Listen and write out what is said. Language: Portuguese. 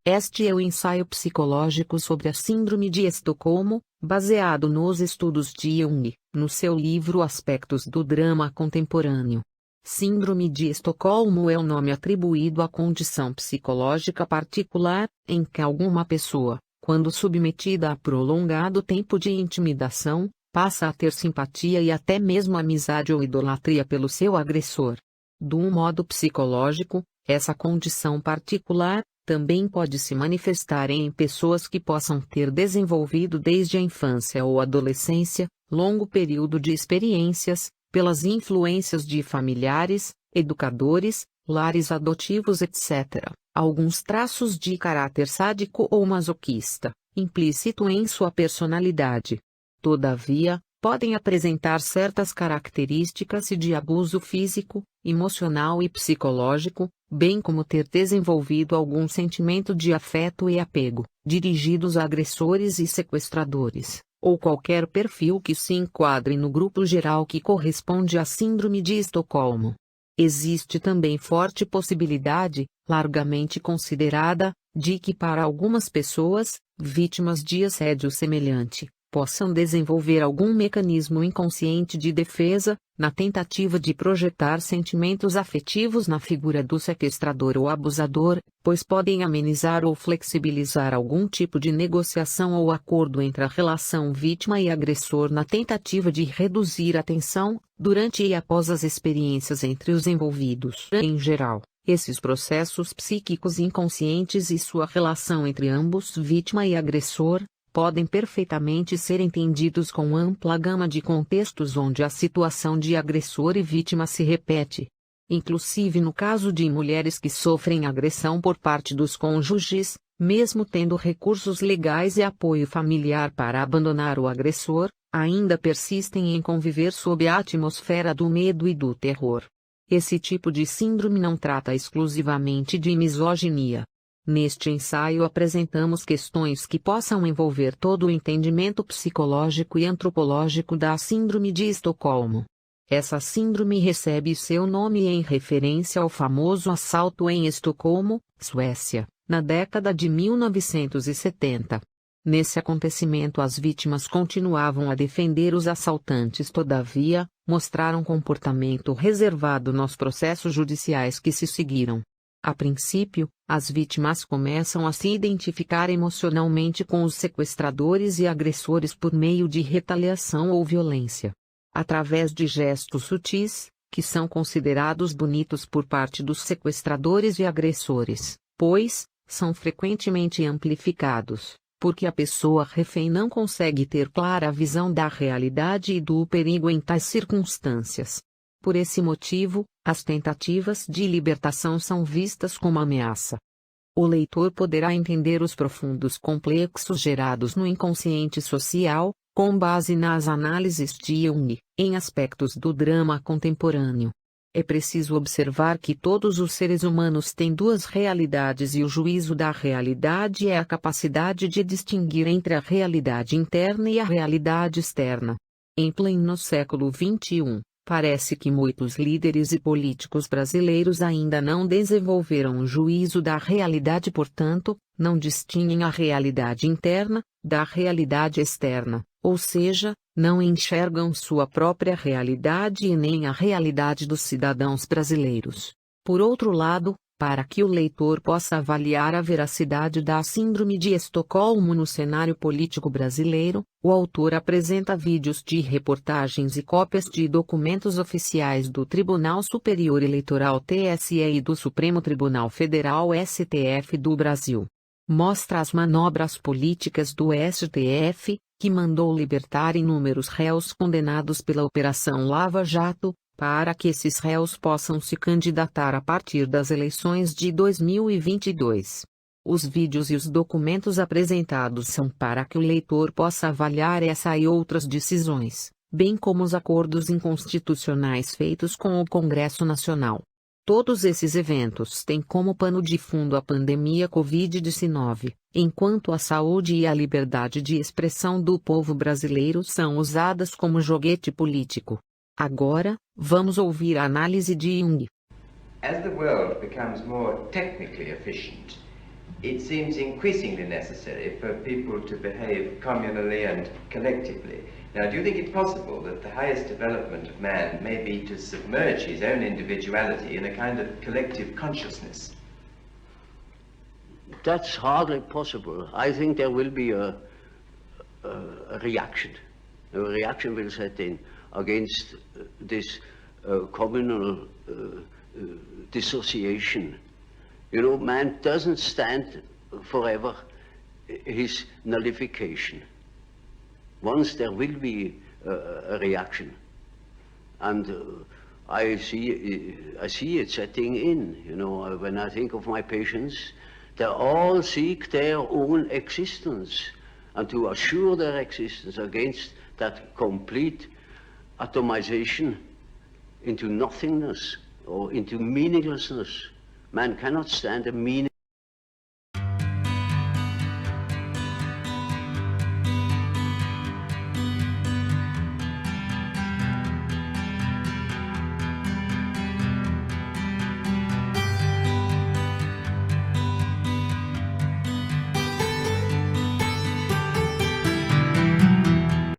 Este é o ensaio psicológico sobre a Síndrome de Estocolmo, baseado nos estudos de Jung, no seu livro Aspectos do Drama Contemporâneo. Síndrome de Estocolmo é o nome atribuído à condição psicológica particular, em que alguma pessoa, quando submetida a prolongado tempo de intimidação, passa a ter simpatia e até mesmo amizade ou idolatria pelo seu agressor. De um modo psicológico, essa condição particular também pode se manifestar em pessoas que possam ter desenvolvido desde a infância ou adolescência, longo período de experiências, pelas influências de familiares, educadores, lares adotivos etc., alguns traços de caráter sádico ou masoquista, implícito em sua personalidade. Todavia, podem apresentar certas características de abuso físico, emocional e psicológico, bem como ter desenvolvido algum sentimento de afeto e apego, dirigidos a agressores e sequestradores, ou qualquer perfil que se enquadre no grupo geral que corresponde à Síndrome de Estocolmo. Existe também forte possibilidade, largamente considerada, de que para algumas pessoas, vítimas de assédio semelhante, possam desenvolver algum mecanismo inconsciente de defesa, na tentativa de projetar sentimentos afetivos na figura do sequestrador ou abusador, pois podem amenizar ou flexibilizar algum tipo de negociação ou acordo entre a relação vítima e agressor na tentativa de reduzir a tensão, durante e após as experiências entre os envolvidos. Em geral, esses processos psíquicos inconscientes e sua relação entre ambos, vítima e agressor, podem perfeitamente ser entendidos com ampla gama de contextos onde a situação de agressor e vítima se repete. Inclusive no caso de mulheres que sofrem agressão por parte dos cônjuges, mesmo tendo recursos legais e apoio familiar para abandonar o agressor, ainda persistem em conviver sob a atmosfera do medo e do terror. Esse tipo de síndrome não trata exclusivamente de misoginia. Neste ensaio apresentamos questões que possam envolver todo o entendimento psicológico e antropológico da Síndrome de Estocolmo. Essa síndrome recebe seu nome em referência ao famoso assalto em Estocolmo, Suécia, na década de 1970. Nesse acontecimento as vítimas continuavam a defender os assaltantes, todavia, mostraram comportamento reservado nos processos judiciais que se seguiram. A princípio, as vítimas começam a se identificar emocionalmente com os sequestradores e agressores por meio de retaliação ou violência. Através de gestos sutis, que são considerados bonitos por parte dos sequestradores e agressores, pois são frequentemente amplificados, porque a pessoa refém não consegue ter clara visão da realidade e do perigo em tais circunstâncias. Por esse motivo, as tentativas de libertação são vistas como ameaça. O leitor poderá entender os profundos complexos gerados no inconsciente social, com base nas análises de Jung, em aspectos do drama contemporâneo. É preciso observar que todos os seres humanos têm duas realidades e o juízo da realidade é a capacidade de distinguir entre a realidade interna e a realidade externa. Em pleno século XXI, parece que muitos líderes e políticos brasileiros ainda não desenvolveram o juízo da realidade, portanto, não distinguem a realidade interna da realidade externa, ou seja, não enxergam sua própria realidade e nem a realidade dos cidadãos brasileiros. Por outro lado, para que o leitor possa avaliar a veracidade da Síndrome de Estocolmo no cenário político brasileiro, o autor apresenta vídeos de reportagens e cópias de documentos oficiais do Tribunal Superior Eleitoral TSE e do Supremo Tribunal Federal STF do Brasil. Mostra as manobras políticas do STF, que mandou libertar inúmeros réus condenados pela Operação Lava Jato, para que esses réus possam se candidatar a partir das eleições de 2022. Os vídeos e os documentos apresentados são para que o leitor possa avaliar essa e outras decisões, bem como os acordos inconstitucionais feitos com o Congresso Nacional. Todos esses eventos têm como pano de fundo a pandemia Covid-19, enquanto a saúde e a liberdade de expressão do povo brasileiro são usadas como joguete político. Agora, vamos ouvir a análise de Jung. As the world becomes more technically efficient, it seems increasingly necessary for people to behave communally and collectively. Now, do you think it's possible that the highest development of man may be to submerge his own individuality in a kind of collective consciousness? That's hardly possible. I think there will be a reaction. A reaction will set in against this communal dissociation. You know, man doesn't stand forever his nullification. Once there will be a reaction, and I see it setting in. You know, when I think of my patients, they all seek their own existence, and to assure their existence against that complete atomization into nothingness or into meaninglessness. Man cannot stand a meaning